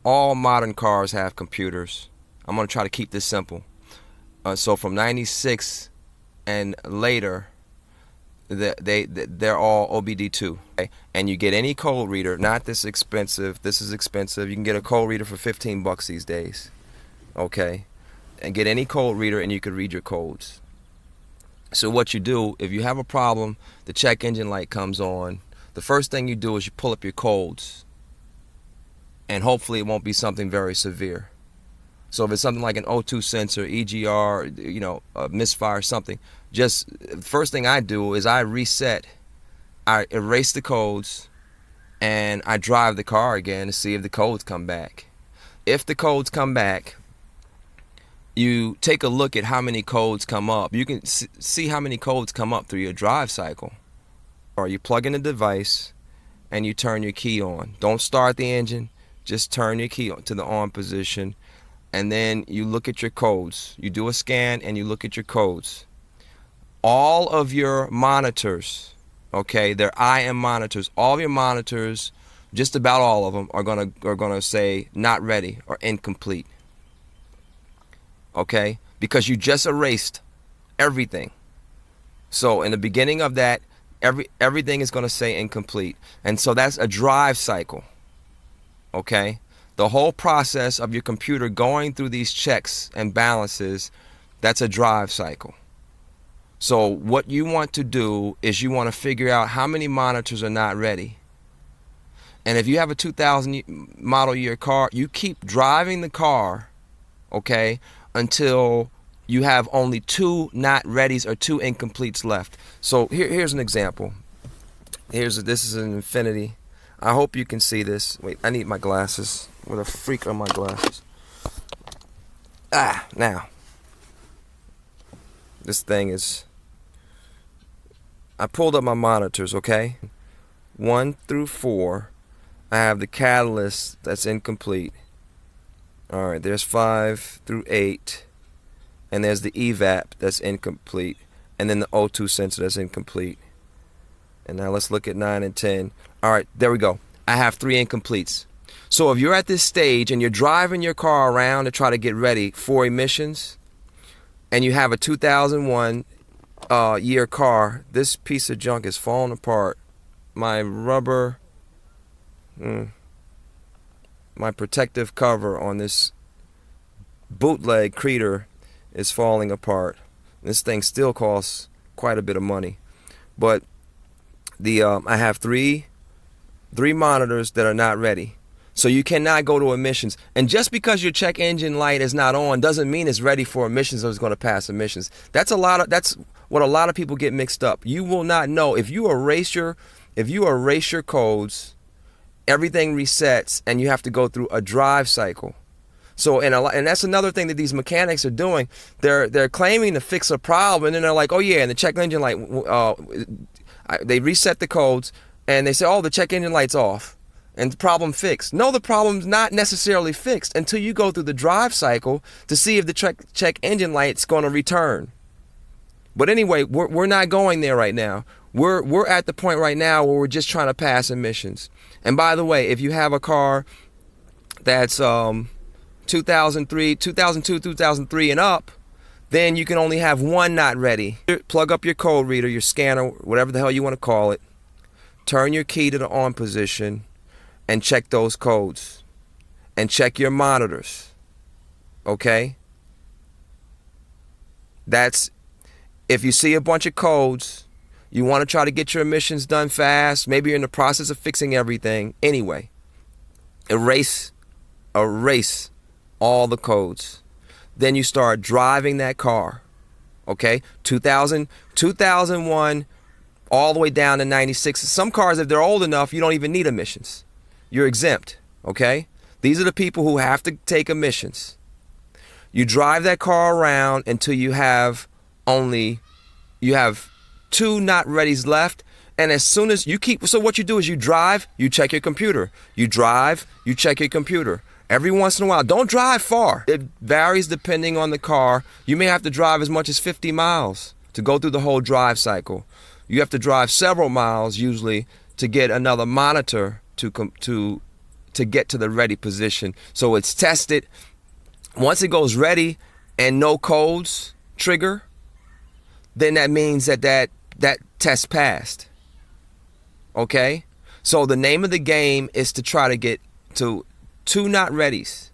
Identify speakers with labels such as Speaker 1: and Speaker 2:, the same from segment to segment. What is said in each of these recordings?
Speaker 1: All modern cars have computers. I'm going to try to keep this simple. So from 96 and later, they're all OBD2. Okay? And you get any code reader, not this expensive. This is expensive. You can get a code reader for 15 bucks these days. Okay? And get any code reader and you can read your codes. So what you do, if you have a problem, the check engine light comes on, the first thing you do is you pull up your codes. And hopefully it won't be something very severe. So if it's something like an O2 sensor, EGR, a misfire, something, just first thing I do is I reset, I erase the codes, and I drive the car again to see if the codes come back. If the codes come back, you take a look at how many codes come up. You can see how many codes come up through your drive cycle. Or you plug in the device and you turn your key on. Don't start the engine, just turn your key to the on position. And then you look at your codes. You do a scan and you look at your codes. All of your monitors, okay, they're IM monitors. All of your monitors, just about all of them, are gonna say not ready or incomplete. Okay, because you just erased everything. So in the beginning of that, everything is gonna say incomplete, and so that's a drive cycle. Okay. The whole process of your computer going through these checks and balances, that's a drive cycle. So what you want to do is you want to figure out how many monitors are not ready. And if you have a 2000 model year car, you keep driving the car, okay, until you have only 2 not readies or 2 incompletes left. So here's an example. This is an Infiniti. I hope you can see this. Wait, I need my glasses. What a freak are my glasses. Now. This thing is... I pulled up my monitors, okay? 1 through 4. I have the catalyst that's incomplete. Alright, there's 5 through 8. And there's the evap that's incomplete. And then the O2 sensor that's incomplete. And now let's look at 9 and 10. Alright, there we go. I have 3 incompletes. So if you're at this stage and you're driving your car around to try to get ready for emissions, and you have a 2001 year car, this piece of junk is falling apart. My rubber, my protective cover on this bootleg Creator is falling apart. This thing still costs quite a bit of money. But I have three monitors that are not ready. So you cannot go to emissions. And just because your check engine light is not on doesn't mean it's ready for emissions or it's going to pass emissions. That's what a lot of people get mixed up. You will not know if you erase your codes, everything resets and you have to go through a drive cycle. So and that's another thing that these mechanics are doing. They're claiming to fix a problem and then they're like, "Oh yeah, and the check engine light they reset the codes and they say, "Oh, the check engine light's off." And the problem fixed. No, the problem's not necessarily fixed until you go through the drive cycle to see if the check engine light's going to return. But anyway, we're not going there right now. We're at the point right now where we're just trying to pass emissions. And by the way, if you have a car that's 2002, 2003 and up, then you can only have 1 not ready. Plug up your code reader, your scanner, whatever the hell you want to call it. Turn your key to the on position. And check those codes. And check your monitors. Okay? That's, if you see a bunch of codes, you want to try to get your emissions done fast, maybe you're in the process of fixing everything. Anyway, erase all the codes. Then you start driving that car. Okay? 2001, all the way down to 96. Some cars, if they're old enough, you don't even need emissions. You're exempt, okay? These are the people who have to take emissions. You drive that car around until you have 2 not readies left, and as soon as so what you do is you drive, you check your computer. You drive, you check your computer. Every once in a while, don't drive far. It varies depending on the car. You may have to drive as much as 50 miles to go through the whole drive cycle. You have to drive several miles usually to get another monitor to to get to the ready position. So it's tested. Once it goes ready and no codes trigger, then that means that test passed. Okay? So the name of the game is to try to get to 2 not readies.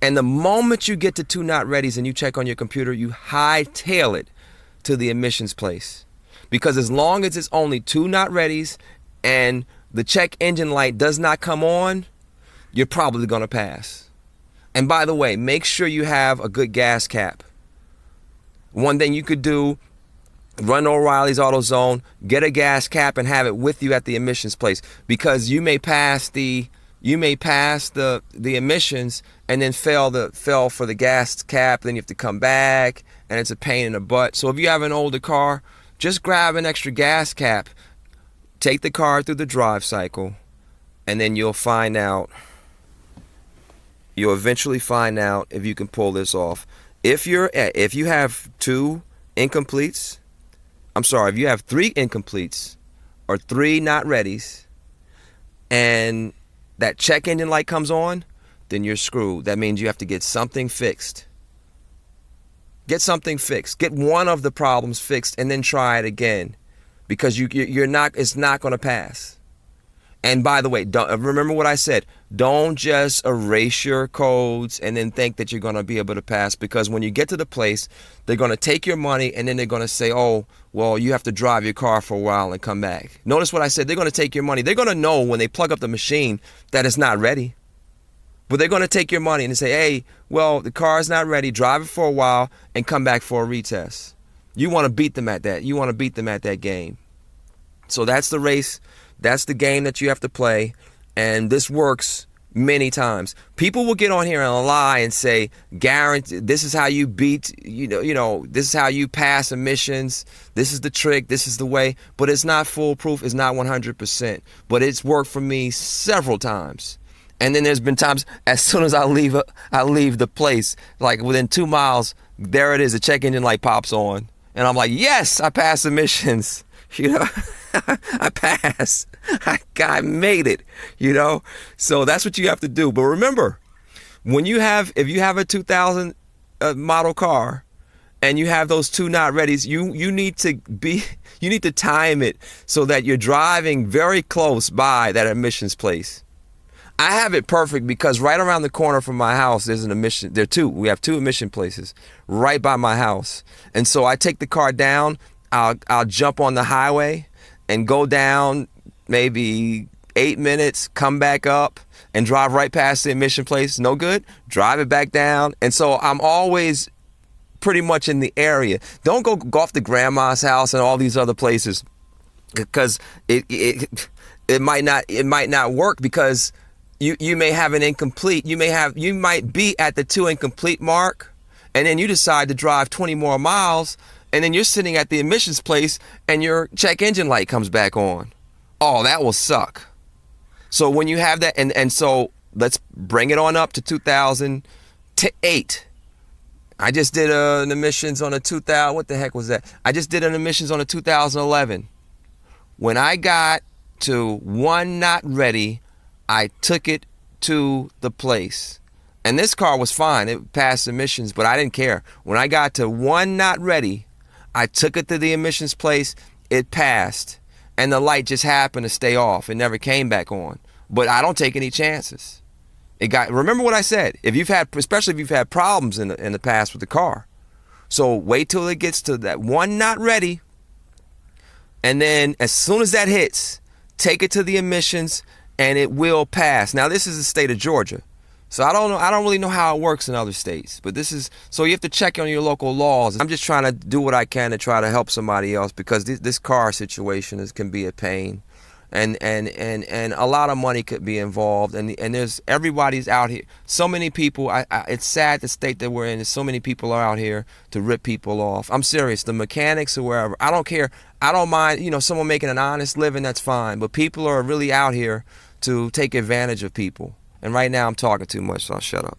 Speaker 1: And the moment you get to 2 not readies and you check on your computer, you hightail it to the emissions place. Because as long as it's only 2 not readies and the check engine light does not come on, you're probably going to pass. And by the way, make sure you have a good gas cap. One thing you could do, run O'Reilly's AutoZone, get a gas cap and have it with you at the emissions place, because you may pass the emissions and then fail for the gas cap. Then you have to come back and it's a pain in the butt. So if you have an older car, just grab an extra gas cap, take the car through the drive cycle, and then you'll eventually find out if you can pull this off. If you have 3 incompletes or 3 not readies, and that check engine light comes on, then you're screwed. That means you have to get something fixed. Get something fixed. Get one of the problems fixed and then try it again, because it's not going to pass. And by the way, remember what I said. Don't just erase your codes and then think that you're going to be able to pass, because when you get to the place, they're going to take your money and then they're going to say, oh, well, you have to drive your car for a while and come back. Notice what I said. They're going to take your money. They're going to know when they plug up the machine that it's not ready. But they're going to take your money and say, hey, well, the car is not ready. Drive it for a while and come back for a retest. You want to beat them at that. You want to beat them at that game. So that's the race. That's the game that you have to play, and this works many times. People will get on here and lie and say, "Guarantee this is how you beat, this is how you pass emissions. This is the trick. This is the way." But it's not foolproof. It's not 100%. But it's worked for me several times. And then there's been times, as soon as I leave the place, like within 2 miles, there it is. The check engine light pops on, and I'm like, "Yes, I passed emissions." I passed. I made it, So that's what you have to do. But remember, if you have a 2000 model car and you have those 2 not readies, you need to time it so that you're driving very close by that emissions place. I have it perfect because right around the corner from my house, there's an emission. We have 2 emission places right by my house. And so I take the car down, I'll jump on the highway and go down maybe 8 minutes, come back up and drive right past the emission place. No good. Drive it back down. And so I'm always pretty much in the area. Don't go off to grandma's house and all these other places, because it might not work, because you may have an incomplete. You might be at the 2 incomplete mark, and then you decide to drive 20 more miles, and then you're sitting at the emissions place and your check engine light comes back on. Oh, that will suck. So when you have that, and so let's bring it on up to 2008. I just did an emissions on a 2000. What the heck was that? I just did an emissions on a 2011. When I got to 1 not ready, I took it to the place. And this car was fine. It passed emissions, but I didn't care. When I got to 1 not ready, I took it to the emissions place. It passed. And the light just happened to stay off. It never came back on. But I don't take any chances. Remember what I said. Especially if you've had problems in the past with the car. So wait till it gets to that 1 not ready. And then as soon as that hits, take it to the emissions and it will pass. Now this is the state of Georgia. So I don't know. I don't really know how it works in other states, but so you have to check on your local laws. I'm just trying to do what I can to try to help somebody else, because this car situation can be a pain, and a lot of money could be involved, and everybody's out here. So many people. It's sad the state that we're in. There's so many people are out here to rip people off. I'm serious. The mechanics or wherever. I don't care. I don't mind. Someone making an honest living. That's fine. But people are really out here to take advantage of people. And right now I'm talking too much, so I'll shut up.